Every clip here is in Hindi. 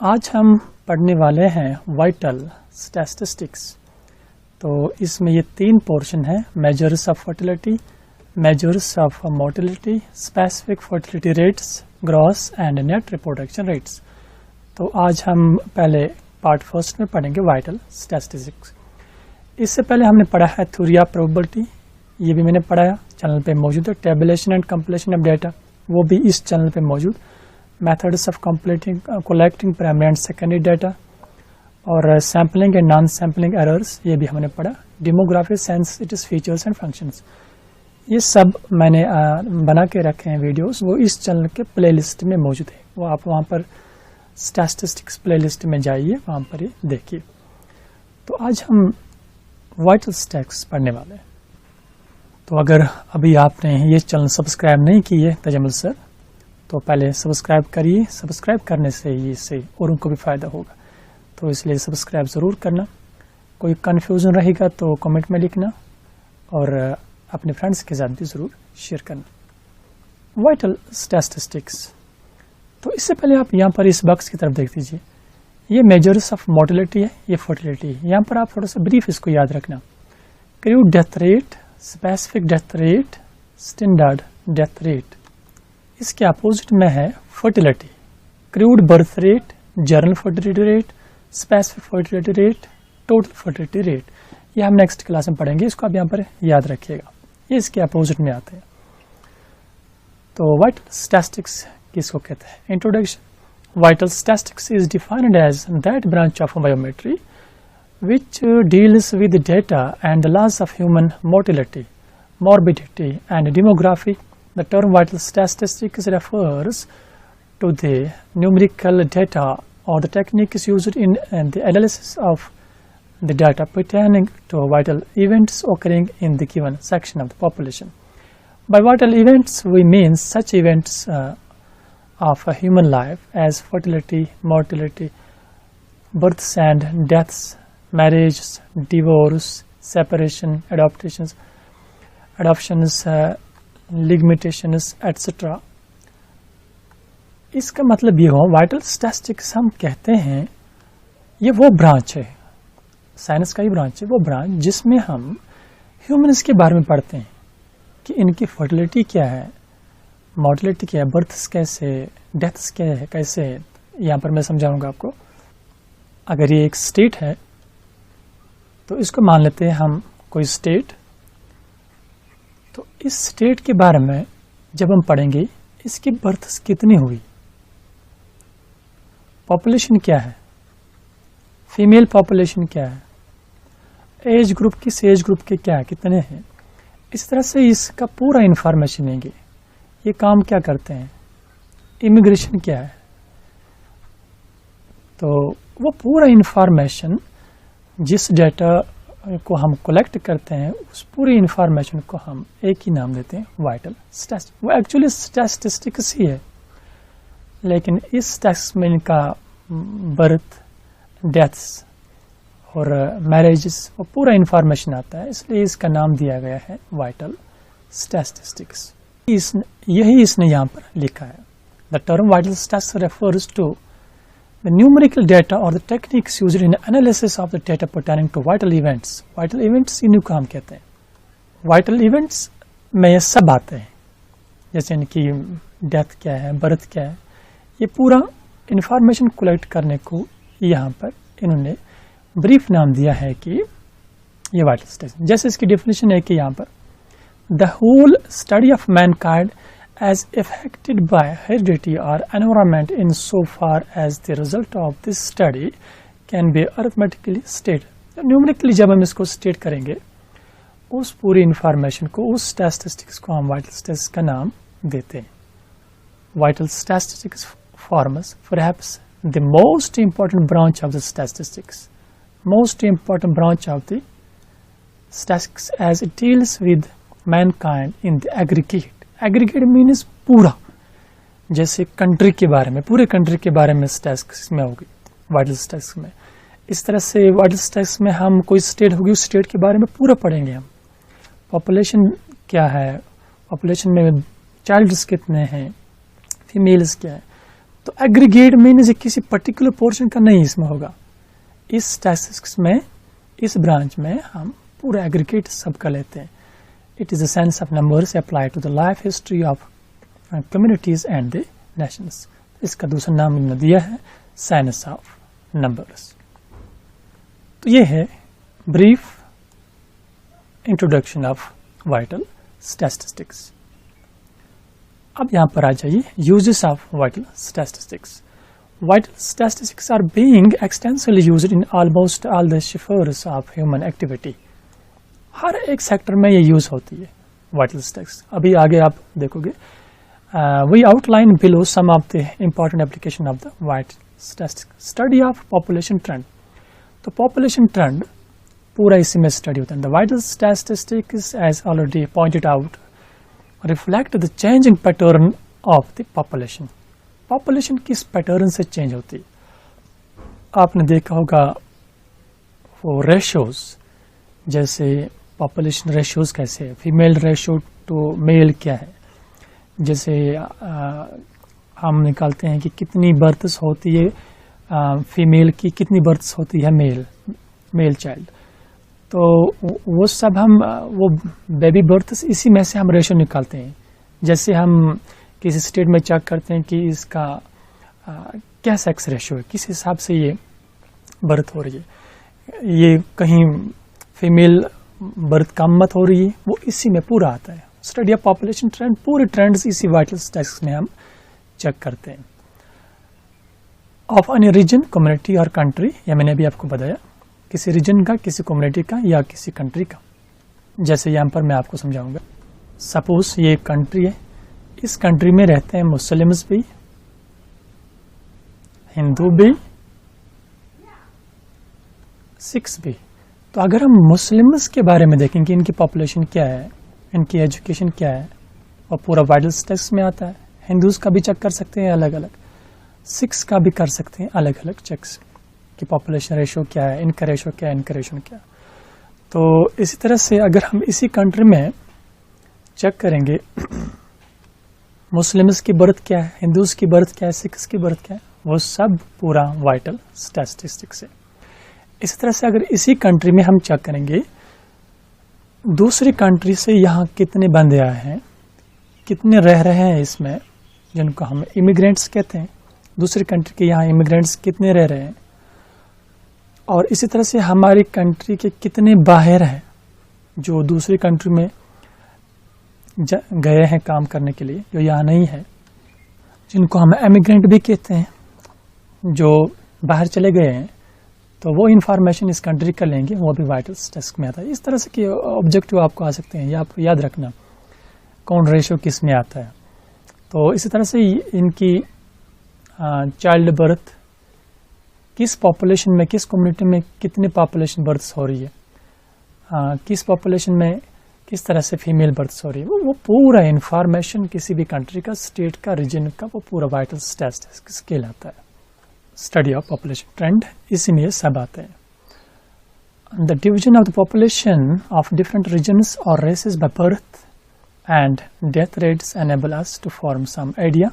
आज हम पढ़ने वाले हैं वाइटल स्टैटिस्टिक्स। तो इसमें ये 3 पोर्शन है: measures of fertility, measures of mortality, specific fertility rates, gross and net reproduction rates. तो आज हम पहले पार्ट फर्स्ट में पढ़ेंगे वाइटल स्टैटिस्टिक्स। इससे पहले हमने पढ़ा है थ्योरी ऑफ प्रोबेबिलिटी, ये भी मैंने पढ़ाया, चैनल पे मौजूद है। Tabulation and completion of data, वो भी इस चैनल पे मौजूद। Methods of collecting primary and secondary data और sampling and non sampling errors, ये भी हमने पढ़ा। Demography, census, its features and functions, ये सब मैंने बना के रखे हैं वीडियोस, वो इस चैनल के प्लेलिस्ट में मौजूद है। वो आप वहाँ पर स्टैटिस्टिक्स प्लेलिस्ट में जाइए, वहाँ पर ही देखिए। तो आज हम वाइटल स्टैट्स पढ़ने वाले हैं। तो अगर अभी आपने ये चैनल सब्सक्राइब नहीं किए तजम्मुल सर, तो पहले सब्सक्राइब करिए। सब्सक्राइब करने से इससे औरों को भी फ़ायदा होगा, तो इसलिए सब्सक्राइब ज़रूर करना। कोई कन्फ्यूज़न रहेगा तो कमेंट में लिखना और अपने फ्रेंड्स के साथ भी ज़रूर शेयर करना। वाइटल स्टैटिस्टिक्स, तो इससे पहले आप यहाँ पर इस बॉक्स की तरफ देख दीजिए। ये मेजर्स ऑफ मोर्टेलिटी है, ये फर्टिलिटी है। यहाँ पर आप थोड़ा सा ब्रीफ इसको याद रखना। Crude death rate, specific death rate, standard death rate. इसके अपोजिट में है fertility. Crude birth rate, general fertility rate, specific fertility rate, total fertility rate. ये हम नेक्स्ट क्लास में पढ़ेंगे, इसको आप यहाँ पर याद रखिएगा। ये इसके अपोजिट में आते हैं। तो वाइटल स्टैटिस्टिक्स किसको कहते हैं? Introduction. Vital statistics is defined as that branch of biometry which deals with data and the laws of human mortality, morbidity and demography. The term vital statistics refers to the numerical data or the techniques used in the analysis of the data pertaining to vital events occurring in the given section of the population. By vital events, we mean such events of a human life as fertility, mortality, births and deaths, marriages, divorce, separation, adoptions, limitations, etc. इसका मतलब ये हो, वाइटल स्टैटिस्टिक्स हम कहते हैं ये वो ब्रांच है, साइंस का ही ब्रांच है, वो ब्रांच जिसमें हम ह्यूमन्स के बारे में पढ़ते हैं कि इनकी फर्टिलिटी क्या है, मॉर्टेलिटी क्या है, बर्थ्स कैसे, डेथ्स क्या है, कैसे है। यहाँ पर मैं समझाऊंगा आपको। अगर ये एक स्टेट है तो इसको मान लेते हैं हम कोई स्टेट। तो इस स्टेट के बारे में जब हम पढ़ेंगे, इसकी बर्थ्स कितनी हुई, पॉपुलेशन क्या है, फीमेल पॉपुलेशन क्या है, एज ग्रुप किस एज ग्रुप के क्या है, कितने हैं, इस तरह से इसका पूरा इंफॉर्मेशन लेंगे। ये काम क्या करते हैं, इमिग्रेशन क्या है, तो वो पूरा इंफॉर्मेशन जिस डाटा को हम कलेक्ट करते हैं, उस पूरी इंफॉर्मेशन को हम एक ही नाम देते हैं, वाइटल स्टैटिस्टिक्स। वो एक्चुअली स्टैटिस्टिक्स ही है, लेकिन इस स्टैटिस्टिक्स में इनका बर्थ, डेथ्स और मैरिजेस, वो पूरा इंफॉर्मेशन आता है, इसलिए इसका नाम दिया गया है वाइटल स्टैटिस्टिक्स। यही इसने यहाँ पर लिखा है। The term vital statistics refers to the numerical data or the techniques used in analysis of the data pertaining to vital events. Vital events इन्हीं को हम कहते हैं। Vital events में ये सब आते हैं, जैसे इनकी डेथ क्या है, बर्थ क्या है, ये पूरा इंफॉर्मेशन कलेक्ट करने को यहाँ पर इन्होंने ब्रीफ नाम दिया है कि ये वाइटल स्टैटिस्टिक्स। जैसे इसकी डेफिनेशन है कि यहाँ पर the whole study of mankind as affected by heredity or environment in so far as the result of this study can be arithmetically stated. Numerically जब हम इसको स्टेट करेंगे, उस पूरी इंफॉर्मेशन को, उस स्टैटिस्टिक्स को हम वाइटल स्टैटिस्टिक्स का नाम देते हैं। Vital statistics forms perhaps the most important branch of the statistics, most important branch of the statistics as it deals with mankind in the aggregate. Aggregate means पूरा, जैसे कंट्री के बारे में, पूरे कंट्री के बारे में स्टैटिस्टिक्स में होगी, वाइटल स्टैटिस्टिक्स में। इस तरह से वाइटल स्टैटिस्टिक्स में हम कोई स्टेट होगी, उस स्टेट के बारे में पूरा पढ़ेंगे हम। पॉपुलेशन क्या है, पॉपुलेशन में चाइल्ड्स कितने हैं, फीमेल्स क्या है, तो एग्रीगेट मीन्स किसी पर्टिकुलर पोर्शन का नहीं इसमें होगा। इस स्टैटिस्टिक्स में, इस ब्रांच में हम पूरा एग्रीगेट सबका लेते हैं। It is the sense of numbers apply to the life history of communities and the nations. इसका दूसरा नाम इन्होंने दिया है साइंस ऑफ नंबर्स। तो ये है brief introduction of vital statistics. अब यहां पर आ जाइए uses of vital statistics. Vital statistics are being extensively used in almost all the spheres of human activity. हर एक सेक्टर में ये यूज होती है वाइटल स्टैटिस्टिक्स। अभी आगे आप देखोगे। We outline below some of the important application of the vital statistics. Study of population trend. तो population trend पूरा इसी में स्टडी होता है। The vital statistics, as already pointed out, reflect the changing pattern of the population. Population किस पैटर्न से चेंज होती है? आपने देखा होगा वो रेशियोज, जैसे पॉपुलेशन रेशियोज कैसे है, फीमेल रेशियो टू मेल क्या है, जैसे हम निकालते हैं कि कितनी बर्थ्स होती है फीमेल की, कितनी बर्थ्स होती है मेल चाइल्ड। तो वो सब हम वो बेबी बर्थ्स इसी में से हम रेशियो निकालते हैं। जैसे हम किसी स्टेट में चेक करते हैं कि इसका क्या सेक्स रेशियो है, किस हिसाब से ये बर्थ हो रही है, ये कहीं फीमेल बर्थ कम मत हो रही है, वो इसी में पूरा आता है। स्टडी ऑफ पॉपुलेशन ट्रेंड, पूरे ट्रेंड्स इसी वाइटल स्टैटिस्टिक्स में हम चेक करते हैं। ऑफ एनी रीजन, कम्युनिटी और कंट्री, या मैंने अभी आपको बताया, किसी रीजन का, किसी कम्युनिटी का या किसी कंट्री का। जैसे यहाँ पर मैं आपको समझाऊंगा। सपोज ये एक कंट्री है, इस कंट्री में रहते हैं मुस्लिम्स भी, हिंदू भी, सिख्स भी। तो अगर हम मुस्लिम्स के बारे में देखेंगे, इनकी पॉपुलेशन क्या है, इनकी एजुकेशन क्या है, और पूरा वाइटल स्टैटिस्टिक्स में आता है। हिंदूज का भी चेक कर सकते हैं अलग अलग, सिख्स का भी कर सकते हैं अलग अलग चेक्स कि पॉपुलेशन रेशियो क्या है, इनका रेशियो क्या है, इनका रेशियो क्या है। तो इसी तरह से अगर हम इसी कंट्री में चेक करेंगे मुस्लिम्स की बर्थ क्या है, हिंदूज की बर्थ क्या है, सिख्स की बर्थ क्या है, वो सब पूरा वाइटल स्टैटिस्टिक्स है। इसी तरह से अगर इसी कंट्री में हम चेक करेंगे दूसरी कंट्री से यहाँ कितने बंदे आए हैं, कितने रह रहे हैं इसमें, जिनको हम इमिग्रेंट्स कहते हैं, दूसरी कंट्री के यहाँ इमिग्रेंट्स कितने रह रहे हैं, और इसी तरह से हमारी कंट्री के कितने बाहर हैं जो दूसरी कंट्री में गए हैं काम करने के लिए, जो यहाँ नहीं है, जिनको हम एमिग्रेंट भी कहते हैं, जो बाहर चले गए हैं। तो वो इन्फॉर्मेशन इस कंट्री का लेंगे, वो भी वाइटल स्टैटिस्टिक्स में आता है। इस तरह से कि ऑब्जेक्टिव आपको आ सकते हैं, या आप याद रखना कौन रेशियो किस में आता है। तो इसी तरह से इनकी चाइल्ड बर्थ, किस पॉपुलेशन में, किस कम्युनिटी में कितनी पॉपुलेशन बर्थ्स हो रही है, किस पॉपुलेशन में किस तरह से फीमेल बर्थ्स हो रही है, वो पूरा इन्फॉर्मेशन किसी भी कंट्री का, स्टेट का, रीजन का, वो पूरा वाइटल स्टैटिस्टिक्स कहलाता है। स्टडी ऑफ पॉपुलेशन ट्रेंड, इसी में सब आते हैं। The division of the population of different regions और races by birth and death rates enable us to form some idea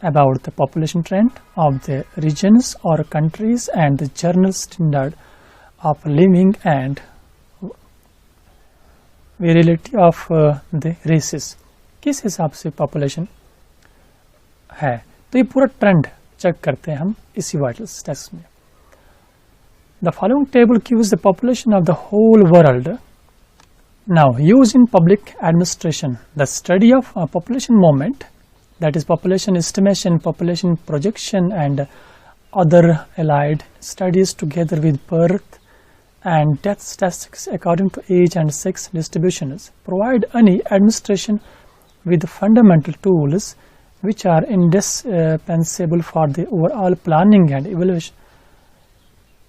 about the population trend of the regions or countries and the general standard of living and variability of the races। किस हिसाब से पॉपुलेशन है, तो ये पूरा ट्रेंड चेक करते हैं हम इसी वाइटल स्टैटिस्टिक्स में। The following table gives the population of the whole world. Now, used in public administration, the study of population movement, that is population estimation, population projection and other allied studies together with birth and death statistics according to age and sex distributions, provide any administration with fundamental tools which are indispensable for the overall planning and evaluation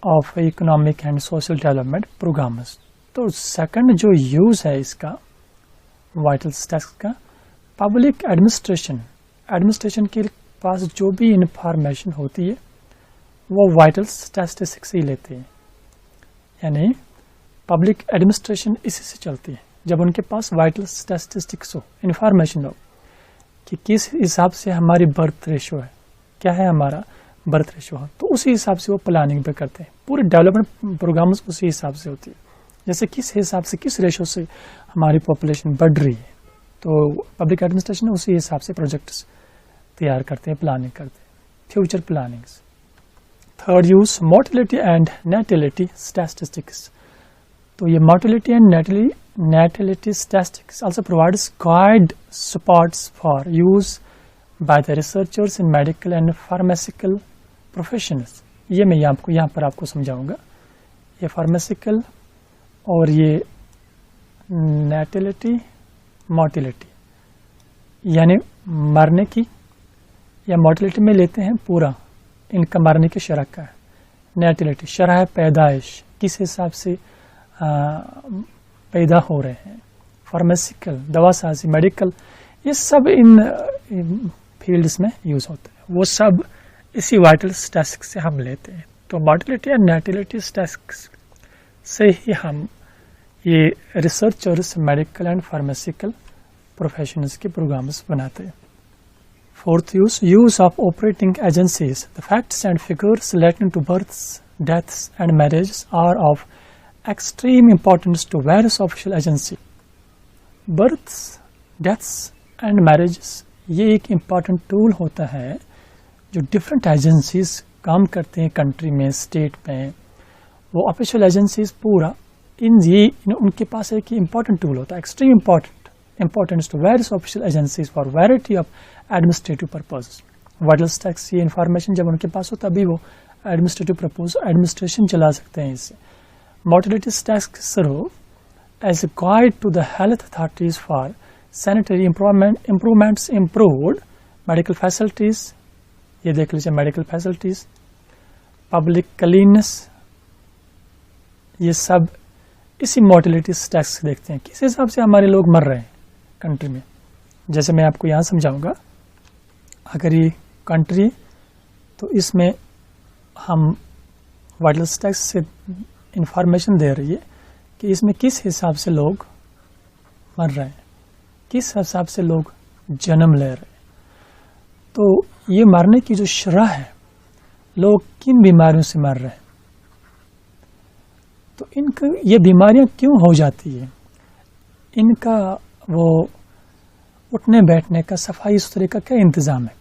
of economic and social development programs। तो सेकंड जो यूज है इसका वाइटल स्टैटिस्टिक्स का, पब्लिक एडमिनिस्ट्रेशन के पास जो भी इंफॉर्मेशन होती है वो वाइटल स्टैटिस्टिक्स ही लेते हैं, यानी पब्लिक एडमिनिस्ट्रेशन इसी से चलती है। जब उनके पास वाइटल स्टैटिस्टिक्स हो, इंफॉर्मेशन हो कि किस हिसाब से हमारी बर्थ रेशियो है, क्या है हमारा बर्थ रेशो, तो उसी हिसाब से वो प्लानिंग पे करते हैं। पूरे डेवलपमेंट प्रोग्राम्स उसी हिसाब से होती है, जैसे किस हिसाब से किस रेशो से हमारी पॉपुलेशन बढ़ रही है, तो पब्लिक एडमिनिस्ट्रेशन उसी हिसाब से प्रोजेक्ट्स तैयार करते हैं, प्लानिंग करते हैं, future plannings. Third use mortality and natality statistics. तो ये mortality and natality statistics also provides guide supports for use by the researchers in medical and pharmaceutical professions। ये मैं यहाँ पर आपको समझाऊंगा। ये फार्मासिकल और ये नेटिलिटी मोर्टिलिटी, यानी मरने की या मोर्टिलिटी में लेते हैं पूरा इनका मरने की शरह का है। नेटिलिटी शरह पैदाइश, किस हिसाब से पैदा हो रहे हैं। फार्मासिकल दवा साजी, मेडिकल, ये सब इन फील्ड्स में यूज़ होते हैं, वो सब इसी वाइटल स्टैटिस्टिक्स से हम लेते हैं। तो मोर्टिलिटी एंड नेटिलिटी स्टैटिस्टिक्स से ही हम ये researchers medical and pharmaceutical professionals के प्रोग्राम्स बनाते हैं। Fourth use of operating agencies. The facts and figures relating to births, deaths and marriage are of extreme importance to various official agency। births, deaths and marriages ये एक important tool होता है जो different agencies काम करते हैं कंट्री में, स्टेट में, वो ऑफिशियल एजेंसीज पूरा उनके पास एक इम्पॉर्टेंट टूल होता है, extreme importance to various official agencies for variety of administrative purpose. Vital statistics ये इन्फॉर्मेशन जब उनके पास हो तभी वो एडमिनिस्ट्रेटिव पर्पज एडमिनिस्ट्रेशन चला सकते हैं इससे। Mortality statistics serve as a guide to the health authorities for sanitary improvements, improved medical facilities, ये देख लीजिए मेडिकल फैसिलिटीज, पब्लिक क्लीननेस, ये सब इसी मोर्टिलिटी स्टैटिस्टिक्स देखते हैं किस हिसाब से हमारे लोग मर रहे हैं कंट्री में। जैसे मैं आपको यहाँ समझाऊंगा, अगर ये कंट्री तो इसमें हम वाइटल स्टैटिस्टिक्स से इंफॉर्मेशन दे रही है कि इसमें किस हिसाब से लोग मर रहे हैं, किस हिसाब से लोग जन्म ले रहे हैं। तो ये मरने की जो शरह है, लोग किन बीमारियों से मर रहे हैं, तो इनका ये बीमारियां क्यों हो जाती है, इनका वो उठने बैठने का, सफाई सुथरे का क्या इंतज़ाम है,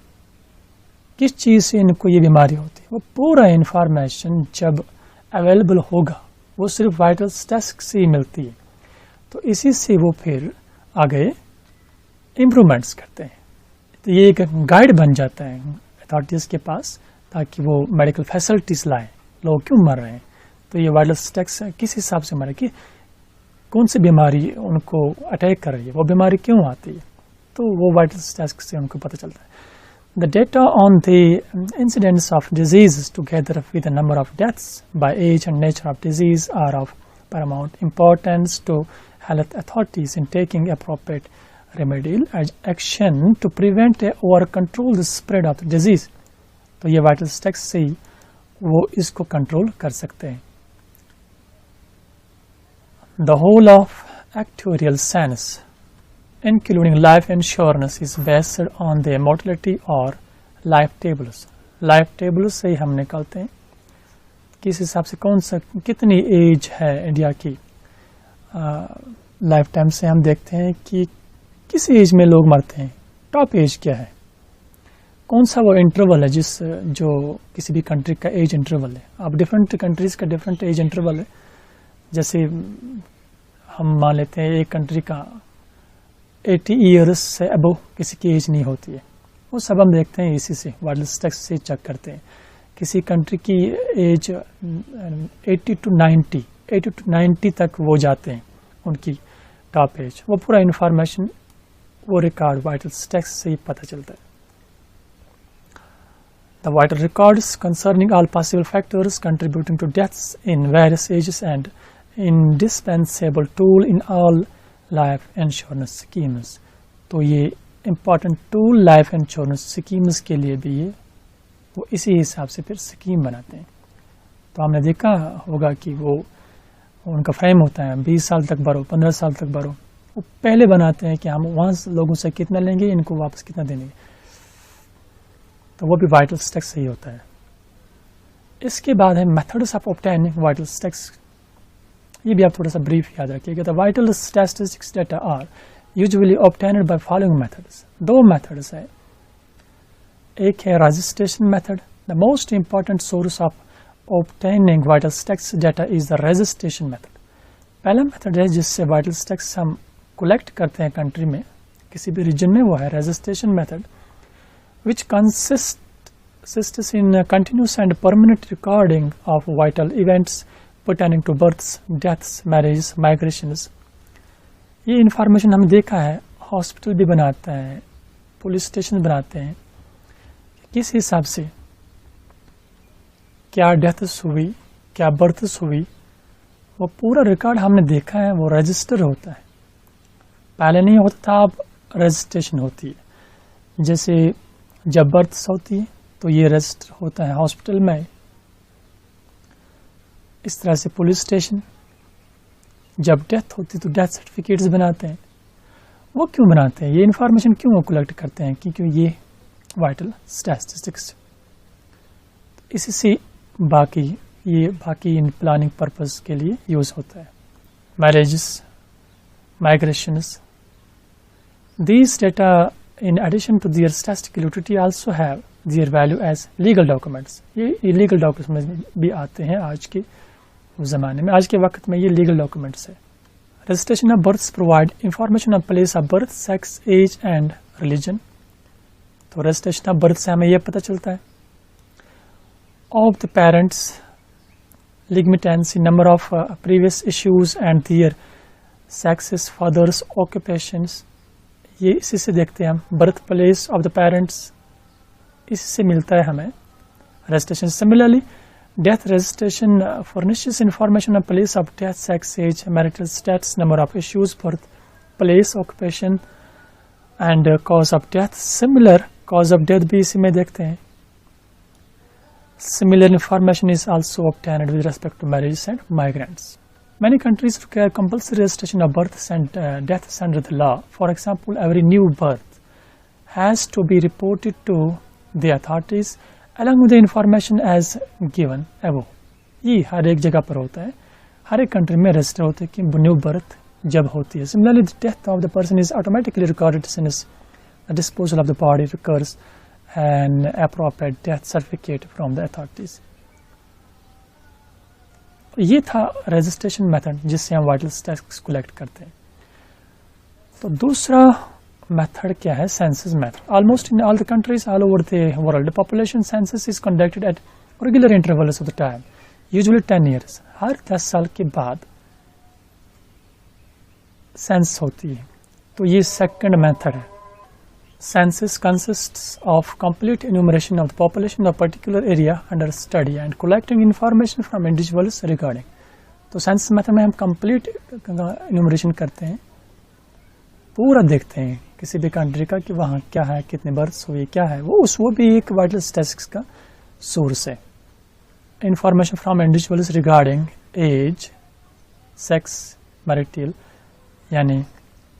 किस चीज़ से इनको ये बीमारी होती है, वो पूरा इंफॉर्मेशन जब अवेलेबल होगा वो सिर्फ वाइटल स्टैटिस्टिक्स से ही मिलती है। तो इसी से वो फिर आगे इम्प्रूवमेंट्स करते हैं। तो ये एक गाइड बन जाता है अथॉरिटीज़ के पास, ताकि वो मेडिकल फैसिलिटीज़ लाएं, लोग क्यों मर रहे हैं, तो ये वाइटल स्टैटिस्टिक्स किस हिसाब से मरे, कि कौन सी बीमारी उनको अटैक कर रही है, वो बीमारी क्यों आती है, तो वो वाइटल स्टैटिस्टिक्स से उनको पता चलता है। The data on the incidence of diseases together with the number of deaths by age and nature of disease are of paramount importance to health authorities in taking appropriate remedial action to prevent or control the spread of the disease। तो ये वाइटल स्टैटिस्टिक्स से ही वो इसको कंट्रोल कर सकते हैं। The whole of actuarial science including life insurance is based on the mortality or life tables। Life table से ही हम निकालते हैं किस हिसाब से कौन सा कितनी एज है इंडिया की। लाइफ टाइम से हम देखते हैं कि किस एज में लोग मरते हैं, टॉप एज क्या है, कौन सा वो इंटरवल है जो किसी भी कंट्री का एज इंटरवल है। अब डिफरेंट कंट्रीज का डिफरेंट एज इंटरवल है। जैसे हम मान लेते हैं एक कंट्री का 80 ईयर्स से अबव किसी की एज नहीं होती है, वो सब हम देखते हैं इसी से वाइटल स्टैटिस्टिक्स से चेक करते हैं। किसी कंट्री की एज 80 टू 90 तक वो जाते हैं, उनकी टॉप एज, वो पूरा इंफॉर्मेशन वो रिकॉर्ड वाइटल स्टैटिस्टिक्स से ही पता चलता है। The vital records concerning all possible factors contributing to deaths in various ages and indispensable tool in all life insurance schemes। तो ये important tool life insurance schemes के लिए भी ये वो इसी हिसाब से फिर स्कीम बनाते हैं। तो हमने देखा होगा कि वो उनका फ्रेम होता है 20 साल तक भरो, 15 साल तक भरो, वो पहले बनाते हैं कि हम वहाँ लोगों से कितना लेंगे, इनको वापस कितना देंगे। तो वो भी वाइटल स्टैटिस्टिक्स से ही होता है। इसके बाद है methods of obtaining vital statistics. ये भी आप थोड़ा सा ब्रीफ याद रखिएगा। The vital statistics data are usually obtained by following methods. दो मेथड्स है, एक है registration method. The most important source of obtaining vital statistics data is the registration method. पहला मेथड है जिससे वाइटल स्टैटिस्टिक्स हम कलेक्ट करते हैं कंट्री में, किसी भी रीजन में, वो है registration method, which consists in continuous and permanent recording of vital events pertaining to births, deaths, marriages, migrations. ये इंफॉर्मेशन हम देखा है, हॉस्पिटल भी बनाते हैं, पुलिस स्टेशन बनाते हैं, किस हिसाब से क्या डेथ्स हुई, क्या बर्थ्स हुई, वो पूरा रिकॉर्ड हमने देखा है, वो रजिस्टर होता है। पहले नहीं होता था, अब रजिस्ट्रेशन होती है। जैसे जब बर्थ्स होती है तो ये रजिस्टर होता है हॉस्पिटल में। इस तरह से पुलिस स्टेशन, जब डेथ होती तो डेथ सर्टिफिकेट्स बनाते हैं। वो क्यों बनाते हैं, ये इंफॉर्मेशन क्यों कलेक्ट करते हैं, क्योंकि ये वाइटल स्टैटिस्टिक्स इससे बाकी इन प्लानिंग पर्पस के लिए यूज होता है। Marriages, migrations, these data in addition to their statistical utility also have their value as legal documents. ये legal documents में भी आते हैं आज के ज़माने में, आज के वक्त में ये legal documents है। Registration of births provide information of place of birth, sex, age and religion. तो registration of birth से हमें ये पता चलता है of the parents, legitimacy, number of previous issues and their sexes, fathers, occupations. ये इसी से देखते हैं हम, birth place of the parents, इससे मिलता है हमें registration. Similarly death registration furnishes information of place of death, sex, age, marital status, number of issues, birth place, occupation and cause of death. Similar cause of death भी इसी में देखते हैं। Similar information is also obtained with respect to marriages and migrants. Many countries require compulsory registration of births and deaths under the law. For example, every new birth has to be reported to the authorities along with the information as given above. ये हर एक जगह पर होता है, हर एक कंट्री में रजिस्टर होता है कि न्यू बर्थ जब होती है। Similarly, the death of the person is automatically recorded since the disposal of the body requires an appropriate death certificate from the authorities. ये था रजिस्ट्रेशन मेथड जिससे हम वाइटल स्टैटिस्टिक्स कलेक्ट करते हैं। तो दूसरा मेथड क्या है, census method. Almost in all the countries all over the world population census is conducted at regular intervals of the time, usually 10 years. हर 10 साल के बाद सेंसस होती है। तो ये सेकंड मेथड है। Census consists of complete enumeration of the population of a particular area under study and collecting information from individuals regarding. तो सेंसस मेथड में हम कंप्लीट इन्यूमरेशन करते हैं, पूरा देखते हैं किसी भी कंट्री का कि वहाँ क्या है, कितने बर्थ्स हुए, क्या है वो भी एक वाइटल स्टैटिस्टिक्स का सोर्स है। Information from individuals regarding age, sex, marital, यानी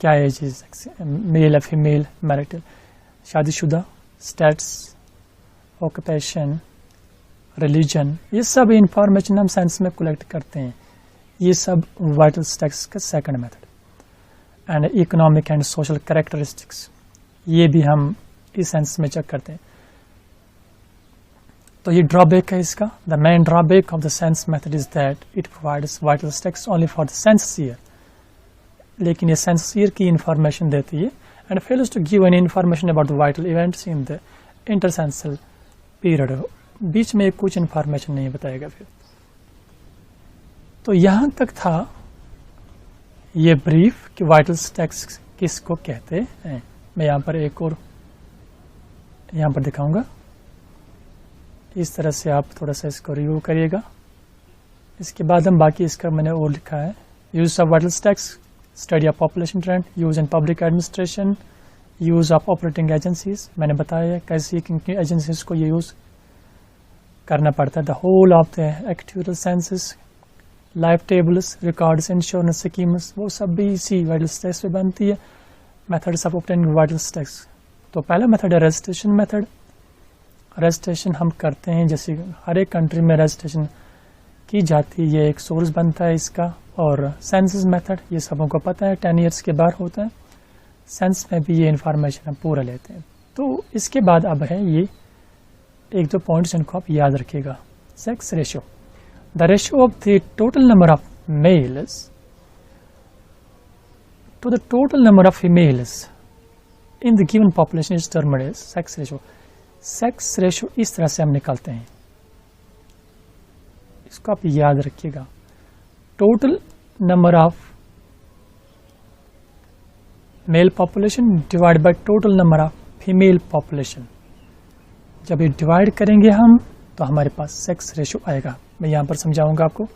क्या एज है, मेल या फीमेल, मैरिटल, शादीशुदा, स्टेट्स, ऑक्यूपेशन, रिलीजन, ये सब इंफॉर्मेशन हम साइंस में कलेक्ट करते हैं। ये सब वाइटल स्टैटिस्टिक्स का second method. And economic and social characteristics, ये भी हम इस सेंस में चेक करते हैं। तो ये ड्रॉबैक है इसका। The main drawback of the census method is that it provides vital statistics only for the census year, लेकिन ये सेंसस ईयर की इंफॉर्मेशन देती है and fails to give any information about the vital events in the intercensal period. बीच में कुछ इंफॉर्मेशन नहीं बताएगा फिर। तो यहाँ तक था ये ब्रीफ कि वाइटल स्टैटिस्टिक्स किसको कहते हैं। मैं यहाँ पर एक और यहाँ पर दिखाऊंगा, इस तरह से आप थोड़ा सा इसको रिव्यू करिएगा। इसके बाद हम बाकी इसका मैंने और लिखा है, use of vital statistics, study of population trend, use in public administration, use of operating agencies. मैंने बताया कैसे किन एजेंसीज को ये यूज करना पड़ता है। The whole of the actual census, life tables, records, insurance schemes, वो सब भी इसी वाइटल स्टैटिस्टिक्स पे बनती है। Methods of obtaining vital statistics. तो पहला मेथड है रजिस्ट्रेशन मेथड। रजिस्ट्रेशन हम करते हैं, जैसे हर एक कंट्री में रजिस्ट्रेशन की जाती है, ये एक सोर्स बनता है इसका। और सेंसस मेथड ये सबों को पता है, 10 ईयर्स के बाद होता है। सेंस में भी ये इंफॉर्मेशन हम पूरा लेते हैं। तो इसके बाद अब है ये एक दो पॉइंट्स, इनको आप याद रखिएगा। Sex ratio, the ratio of the total number of males to the total number of females in the given population is termed as sex ratio. Sex ratio इस तरह से हम निकालते हैं, इसको आप याद रखिएगा। Total number of male population divide by total number of female population. जब ये डिवाइड करेंगे हम तो हमारे पास सेक्स रेशियो आएगा। मैं यहाँ पर समझाऊंगा आपको।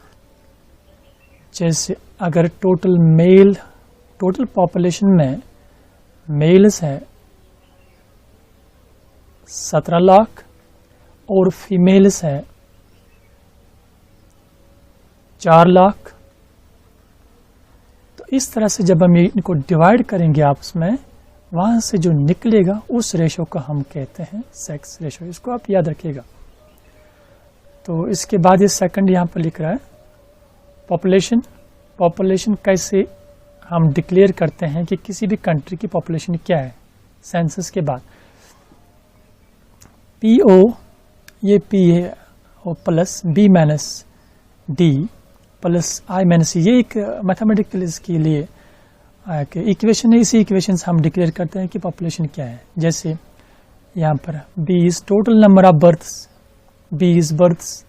जैसे अगर टोटल पॉपुलेशन में मेल्स है 17 लाख और फीमेल्स है 4 लाख, तो इस तरह से जब हम इनको डिवाइड करेंगे आपस में, वहां से जो निकलेगा उस रेशो को हम कहते हैं सेक्स रेशो। इसको आप याद रखिएगा। तो इसके बाद ये सेकंड यहाँ पर लिख रहा है पॉपुलेशन कैसे हम डिक्लेयर करते हैं कि किसी भी कंट्री की पॉपुलेशन क्या है सेंसस के बाद। PO ये P है और plus B minus D plus I minus, ये एक मैथमेटिकल इसके लिए इक्वेशन है। इसी इक्वेशन से हम डिक्लेयर करते हैं कि पॉपुलेशन क्या है। जैसे यहाँ पर B is total number of births, B is births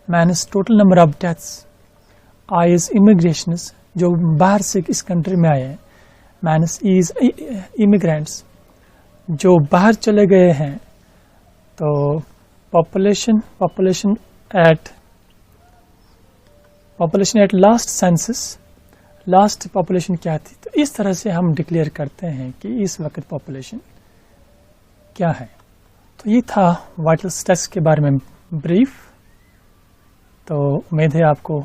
minus total number of deaths, I is immigrations जो बाहर से इस कंट्री में आए हैं, माइनस E इज इमिग्रेंट्स जो बाहर चले गए हैं। तो population at last census, last population क्या थी। तो इस तरह से हम डिक्लेयर करते हैं कि इस वक्त पॉपुलेशन क्या है। तो ये था वाइटल स्टैटिस्टिक्स के बारे में ब्रीफ। तो उम्मीद है आपको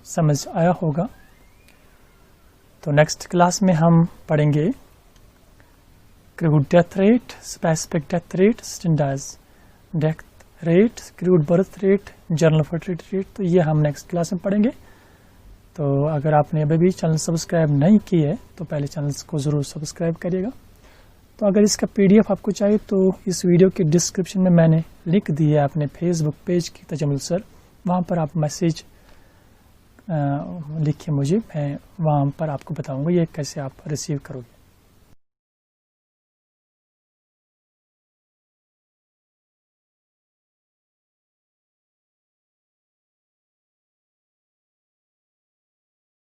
समझ आया होगा। तो नेक्स्ट क्लास में हम पढ़ेंगे crude death rate, specific death rate, standardized death rate, crude birth rate, general fertility rate. तो ये हम नेक्स्ट क्लास में पढ़ेंगे। तो अगर आपने अभी भी चैनल सब्सक्राइब नहीं किया है तो पहले चैनल को ज़रूर सब्सक्राइब करिएगा। तो अगर इसका PDF आपको चाहिए तो इस वीडियो के डिस्क्रिप्शन में मैंने लिख दी है अपने फेसबुक पेज की तजम्मुल सर, वहाँ पर आप मैसेज लिखिए मुझे, मैं वहाँ पर आपको बताऊँगा ये कैसे आप रिसीव करोगे।